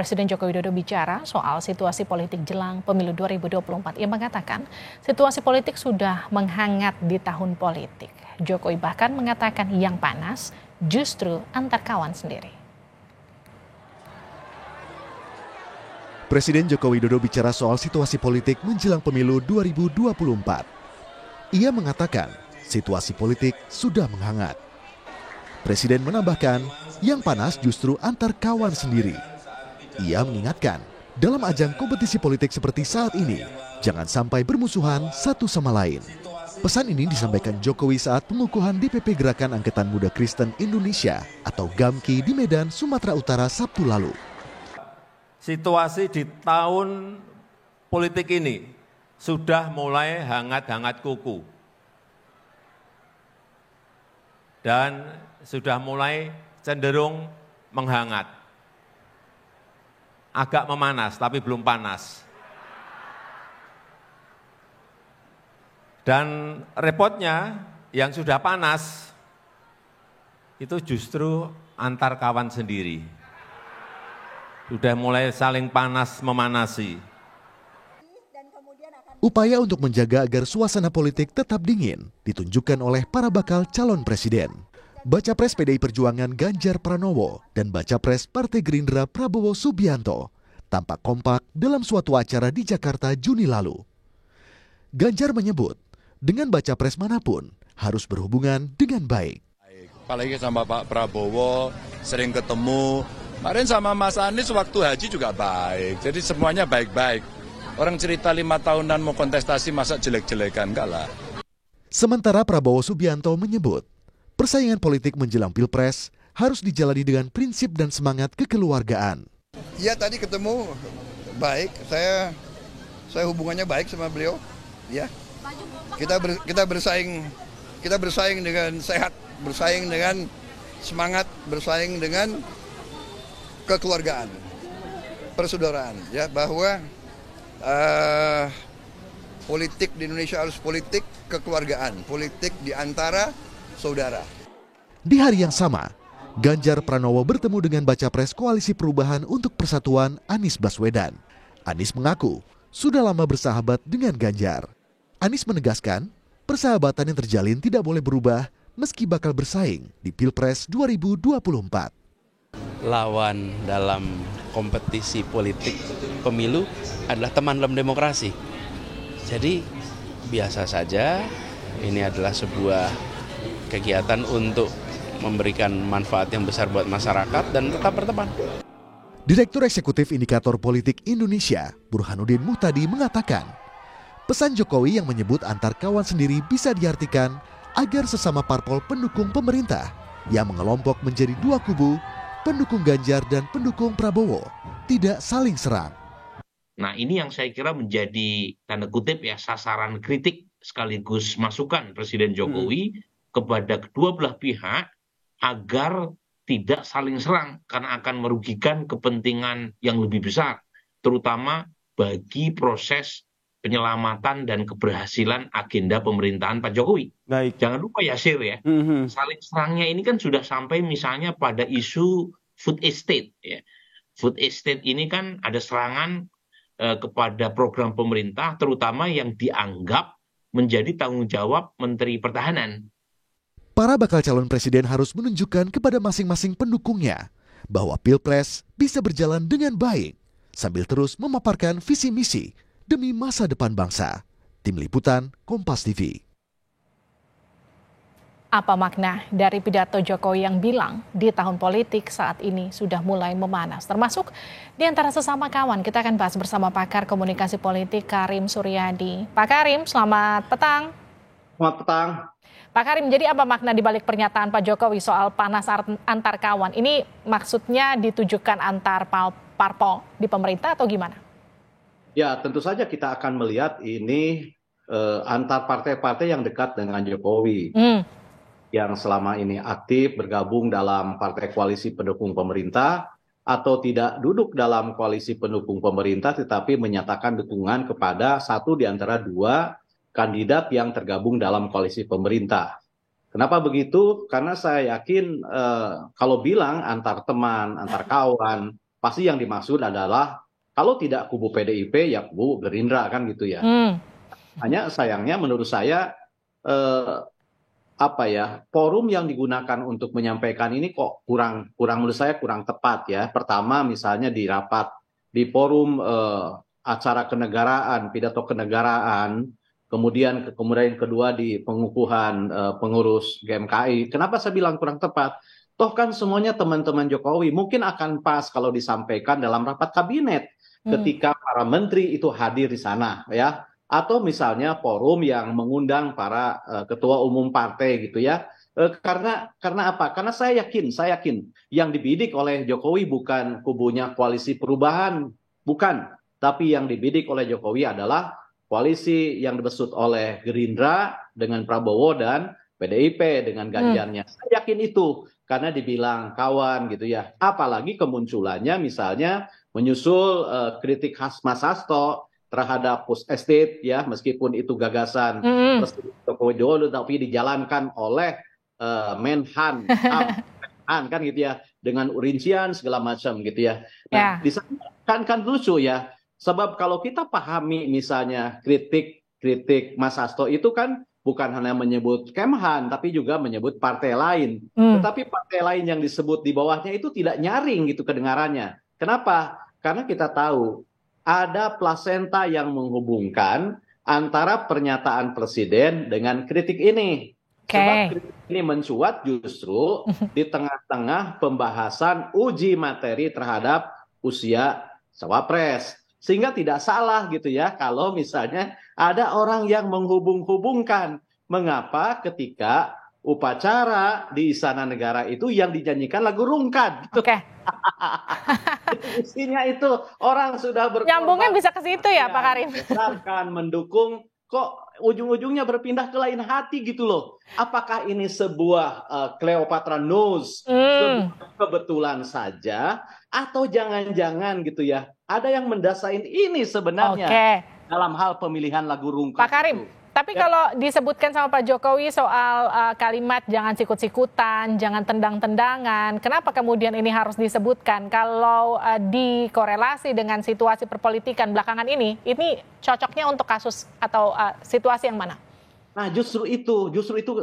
Presiden Joko Widodo bicara soal situasi politik jelang pemilu 2024. Ia mengatakan situasi politik sudah menghangat di tahun politik. Jokowi bahkan mengatakan yang panas justru antar kawan sendiri. Presiden Joko Widodo bicara soal situasi politik menjelang pemilu 2024. Ia mengatakan situasi politik sudah menghangat. Presiden menambahkan, yang panas justru antar kawan sendiri. Ia mengingatkan, dalam ajang kompetisi politik seperti saat ini, jangan sampai bermusuhan satu sama lain. Pesan ini disampaikan Jokowi saat pengukuhan DPP Gerakan Angkatan Muda Kristen Indonesia atau GAMKI di Medan, Sumatera Utara Sabtu lalu. Situasi di tahun politik ini sudah mulai hangat-hangat kuku. Dan sudah mulai cenderung menghangat. Agak memanas, tapi belum panas. Dan repotnya, yang sudah panas, itu justru antar kawan sendiri. Sudah mulai saling panas memanasi. Upaya untuk menjaga agar suasana politik tetap dingin ditunjukkan oleh para bakal calon presiden. Bacapres PDI Perjuangan Ganjar Pranowo dan Bacapres Partai Gerindra Prabowo Subianto tampak kompak dalam suatu acara di Jakarta Juni lalu. Ganjar menyebut, dengan Bacapres manapun harus berhubungan dengan baik. Apalagi sama Pak Prabowo, sering ketemu. Kemarin sama Mas Anies waktu haji juga baik, jadi semuanya baik-baik. Orang cerita 5 tahunan mau kontestasi masa jelek-jelekan, enggak lah. Sementara Prabowo Subianto menyebut, persaingan politik menjelang Pilpres harus dijalani dengan prinsip dan semangat kekeluargaan. Ya tadi ketemu baik, saya hubungannya baik sama beliau. Ya, kita bersaing dengan sehat, bersaing dengan semangat, bersaing dengan kekeluargaan, persaudaraan. Ya, bahwa politik di Indonesia harus politik kekeluargaan, politik di antara saudara. Di hari yang sama, Ganjar Pranowo bertemu dengan Bacapres Koalisi Perubahan untuk Persatuan Anies Baswedan. Anies mengaku sudah lama bersahabat dengan Ganjar. Anies menegaskan, persahabatan yang terjalin tidak boleh berubah meski bakal bersaing di Pilpres 2024. Lawan dalam kompetisi politik pemilu adalah teman dalam demokrasi. Jadi biasa saja, ini adalah sebuah kegiatan untuk memberikan manfaat yang besar buat masyarakat dan tetap berteman. Direktur Eksekutif Indikator Politik Indonesia, Burhanuddin Muhtadi mengatakan, pesan Jokowi yang menyebut antar kawan sendiri bisa diartikan agar sesama parpol pendukung pemerintah yang mengelompok menjadi dua kubu, pendukung Ganjar dan pendukung Prabowo, tidak saling serang. Nah, ini yang saya kira menjadi tanda kutip ya sasaran kritik sekaligus masukan Presiden Jokowi kepada kedua belah pihak agar tidak saling serang karena akan merugikan kepentingan yang lebih besar, terutama bagi proses penyelamatan dan keberhasilan agenda pemerintahan Pak Jokowi. Baik. Jangan lupa Yasir ya, saling serangnya ini kan sudah sampai misalnya pada isu food estate. Ya. Food estate ini kan ada serangan kepada program pemerintah, terutama yang dianggap menjadi tanggung jawab Menteri Pertahanan. Para bakal calon presiden harus menunjukkan kepada masing-masing pendukungnya bahwa Pilpres bisa berjalan dengan baik, sambil terus memaparkan visi misi demi masa depan bangsa. Tim Liputan, Kompas TV. Apa makna dari pidato Jokowi yang bilang di tahun politik saat ini sudah mulai memanas? Termasuk di antara sesama kawan. Kita akan bahas bersama pakar komunikasi politik Karim Suryadi. Pak Karim, selamat petang. Selamat petang. Pak Karim, jadi apa makna di balik pernyataan Pak Jokowi soal panas antar kawan? Ini maksudnya ditujukan antar parpol di pemerintah atau gimana? Ya, tentu saja kita akan melihat ini antar partai-partai yang dekat dengan Jokowi. Yang selama ini aktif bergabung dalam partai koalisi pendukung pemerintah atau tidak duduk dalam koalisi pendukung pemerintah tetapi menyatakan dukungan kepada satu di antara dua kandidat yang tergabung dalam koalisi pemerintah. Kenapa begitu? Karena saya yakin kalau bilang antar teman, antar kawan, pasti yang dimaksud adalah kalau tidak kubu PDIP ya kubu Gerindra kan gitu ya. Hanya sayangnya menurut saya forum yang digunakan untuk menyampaikan ini kok kurang menurut saya kurang tepat ya. Pertama misalnya di rapat di forum acara kenegaraan, pidato kenegaraan, kemudian kedua di pengukuhan pengurus GMKI. Kenapa saya bilang kurang tepat? Toh kan semuanya teman-teman Jokowi, mungkin akan pas kalau disampaikan dalam rapat kabinet ketika para menteri itu hadir di sana ya. Atau misalnya forum yang mengundang para ketua umum partai gitu ya. Karena apa? Karena saya yakin yang dibidik oleh Jokowi bukan kubunya koalisi perubahan, bukan. Tapi yang dibidik oleh Jokowi adalah koalisi yang dimaksud oleh Gerindra dengan Prabowo dan PDIP dengan Ganjarnya. Saya yakin itu karena dibilang kawan gitu ya. Apalagi kemunculannya misalnya menyusul kritik khas Mas Hasto terhadap post estate ya, meskipun itu gagasan Presiden Joko Widodo tapi dijalankan oleh Menhan kan gitu ya, dengan rincian segala macam gitu ya. Nah, di sana kan lucu ya. Sebab kalau kita pahami misalnya kritik Mas Hasto itu kan bukan hanya menyebut Kemhan, tapi juga menyebut partai lain. Tetapi partai lain yang disebut di bawahnya itu tidak nyaring gitu kedengarannya. Kenapa? Karena kita tahu ada plasenta yang menghubungkan antara pernyataan Presiden dengan kritik ini. Sebab kritik ini mencuat justru di tengah-tengah pembahasan uji materi terhadap usia cawapres. Sehingga tidak salah gitu ya kalau misalnya ada orang yang menghubung-hubungkan mengapa ketika upacara di Istana Negara itu yang dinyanyikan lagu rungkat. Gitu. Isinya itu orang sudah berkorban. Nyambungnya bisa ke situ ya Pak Karim. Besarkan, mendukung, kok ujung-ujungnya berpindah ke lain hati gitu loh. Apakah ini sebuah Cleopatra knows, sebuah kebetulan saja, atau jangan-jangan gitu ya, ada yang mendasain ini sebenarnya dalam hal pemilihan lagu rungkat. Pak Karim, tapi kalau disebutkan sama Pak Jokowi soal kalimat jangan sikut-sikutan, jangan tendang-tendangan, kenapa kemudian ini harus disebutkan? Kalau dikorelasi dengan situasi perpolitikan belakangan ini cocoknya untuk kasus atau situasi yang mana? Nah justru itu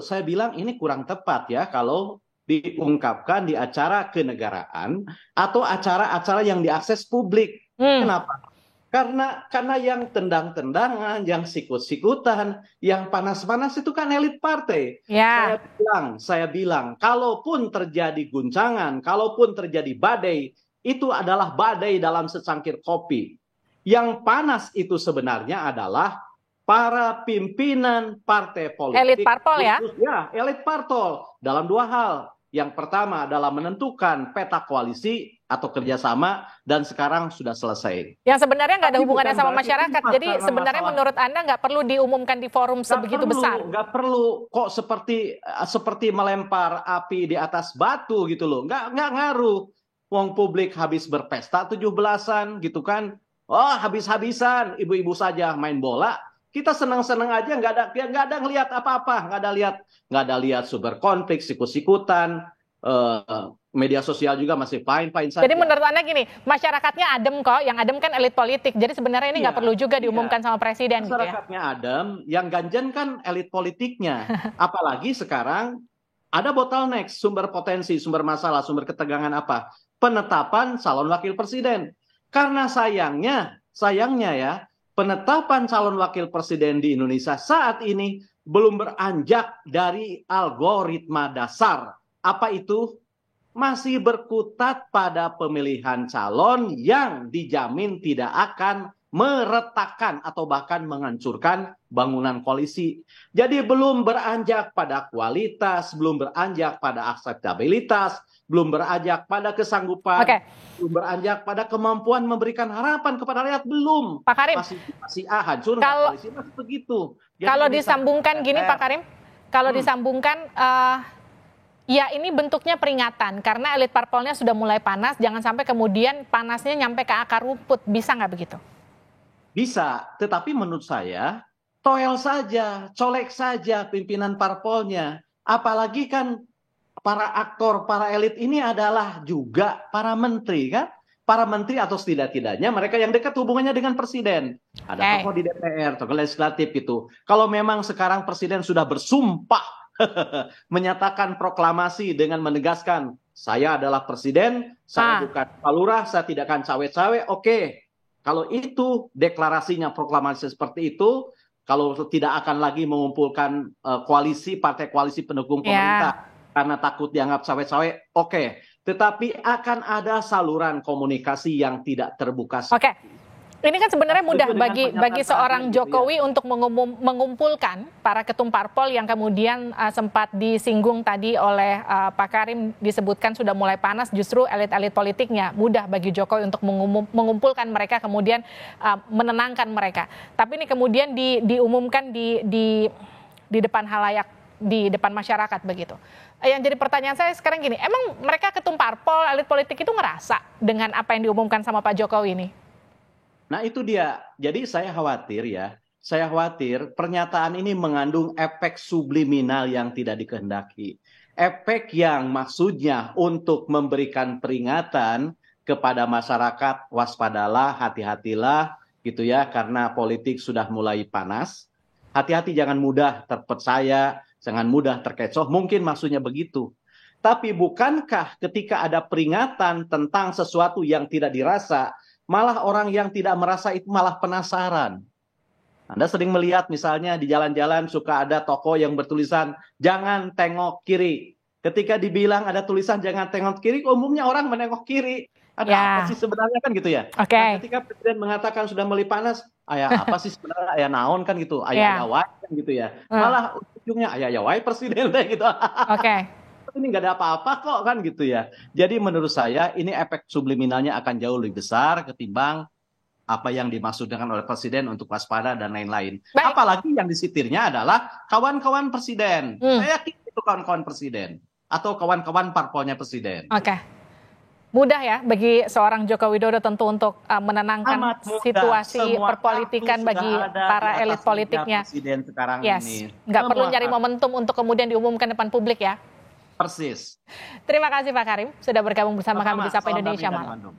saya bilang ini kurang tepat ya kalau diungkapkan di acara kenegaraan atau acara-acara yang diakses publik. Kenapa? Karena yang tendang-tendangan, yang sikut-sikutan, yang panas-panas itu kan elit partai. Saya bilang, kalaupun terjadi guncangan, kalaupun terjadi badai, itu adalah badai dalam secangkir kopi. Yang panas itu sebenarnya adalah para pimpinan partai politik. Elit parpol ya? Ya, elit parpol. Dalam dua hal. Yang pertama adalah menentukan peta koalisi atau kerjasama dan sekarang sudah selesai. Yang sebenarnya nggak ada hubungannya sama masyarakat. Jadi sebenarnya menurut Anda nggak perlu diumumkan di forum sebegitu besar? Nggak perlu. Kok seperti melempar api di atas batu gitu loh. Nggak ngaruh. Wong publik habis berpesta 17-an gitu kan. Oh habis-habisan ibu-ibu saja main bola. Kita senang-senang aja, nggak ada ngelihat apa-apa, nggak ada lihat sumber konflik, sikut-sikutan, media sosial juga masih fine saja. Jadi menurut Anda gini, masyarakatnya adem kok, yang adem kan elit politik, jadi sebenarnya ini nggak perlu juga diumumkan sama presiden. Masyarakatnya gitu ya? Adem, yang ganjen kan elit politiknya. Apalagi sekarang ada bottleneck, sumber potensi, sumber masalah, sumber ketegangan apa? Penetapan calon wakil presiden. Karena sayangnya ya, penetapan calon wakil presiden di Indonesia saat ini belum beranjak dari algoritma dasar. Apa itu? Masih berkutat pada pemilihan calon yang dijamin tidak akan meretakkan atau bahkan menghancurkan bangunan koalisi. Jadi belum beranjak pada kualitas, belum beranjak pada akseptabilitas, belum beranjak pada kesanggupan, belum beranjak pada kemampuan memberikan harapan kepada rakyat, belum. Pak Karim, masih hancur, koalisi masih begitu. Jadi kalau disambungkan gini Pak Karim, kalau disambungkan ya ini bentuknya peringatan karena elit parpolnya sudah mulai panas, jangan sampai kemudian panasnya nyampe ke akar rumput, bisa nggak begitu? Bisa, tetapi menurut saya toel saja, colek saja pimpinan parpolnya. Apalagi kan para aktor, para elit ini adalah juga para menteri kan. para menteri atau setidak-tidaknya mereka yang dekat hubungannya dengan presiden. Ada tokoh di DPR, tokoh legislatif gitu. Kalau memang sekarang presiden sudah bersumpah menyatakan proklamasi dengan menegaskan saya adalah presiden, saya bukan palurah, saya tidak akan cawe-cawe, oke. Kalau itu deklarasinya proklamasi seperti itu, kalau tidak akan lagi mengumpulkan koalisi, partai koalisi pendukung pemerintah karena takut dianggap cawe-cawe, oke. Tetapi akan ada saluran komunikasi yang tidak terbuka. Oke, ini kan sebenarnya mudah bagi seorang Jokowi untuk mengumpulkan para ketum parpol yang kemudian sempat disinggung tadi oleh Pak Karim, disebutkan sudah mulai panas, justru elit-elit politiknya mudah bagi Jokowi untuk mengumpulkan mereka, kemudian menenangkan mereka. Tapi ini kemudian diumumkan di depan halayak, di depan masyarakat begitu. Yang jadi pertanyaan saya sekarang gini, emang mereka ketum parpol, elit politik itu ngerasa dengan apa yang diumumkan sama Pak Jokowi ini? Nah itu dia, jadi saya khawatir pernyataan ini mengandung efek subliminal yang tidak dikehendaki. Efek yang maksudnya untuk memberikan peringatan kepada masyarakat, waspadalah, hati-hatilah gitu ya, karena politik sudah mulai panas. Hati-hati, jangan mudah terpercaya, jangan mudah terkecoh, mungkin maksudnya begitu. Tapi bukankah ketika ada peringatan tentang sesuatu yang tidak dirasa, malah orang yang tidak merasa itu malah penasaran. Anda sering melihat misalnya di jalan-jalan suka ada toko yang bertulisan, jangan tengok kiri. Ketika dibilang ada tulisan jangan tengok kiri, umumnya orang menengok kiri. Ada apa sih sebenarnya kan gitu ya? Nah, ketika presiden mengatakan sudah mulai panas, ayah apa sih sebenarnya, ayah naon kan gitu, ayah wai kan gitu ya. Malah ujungnya ayah wai presiden deh gitu. Ini nggak ada apa-apa kok kan gitu ya. Jadi menurut saya ini efek subliminalnya akan jauh lebih besar ketimbang apa yang dimaksudkan oleh presiden untuk waspada dan lain-lain. Apalagi yang disitirnya adalah kawan-kawan presiden. Saya yakin itu kawan-kawan presiden atau kawan-kawan parpolnya presiden. Mudah ya bagi seorang Joko Widodo tentu untuk menenangkan situasi perpolitikan bagi para elit politiknya. Presiden sekarang ini. Nggak perlu nyari momentum untuk kemudian diumumkan depan publik ya. Persis. Terima kasih Pak Karim sudah bergabung bersama kami di Sapa Indonesia Malam.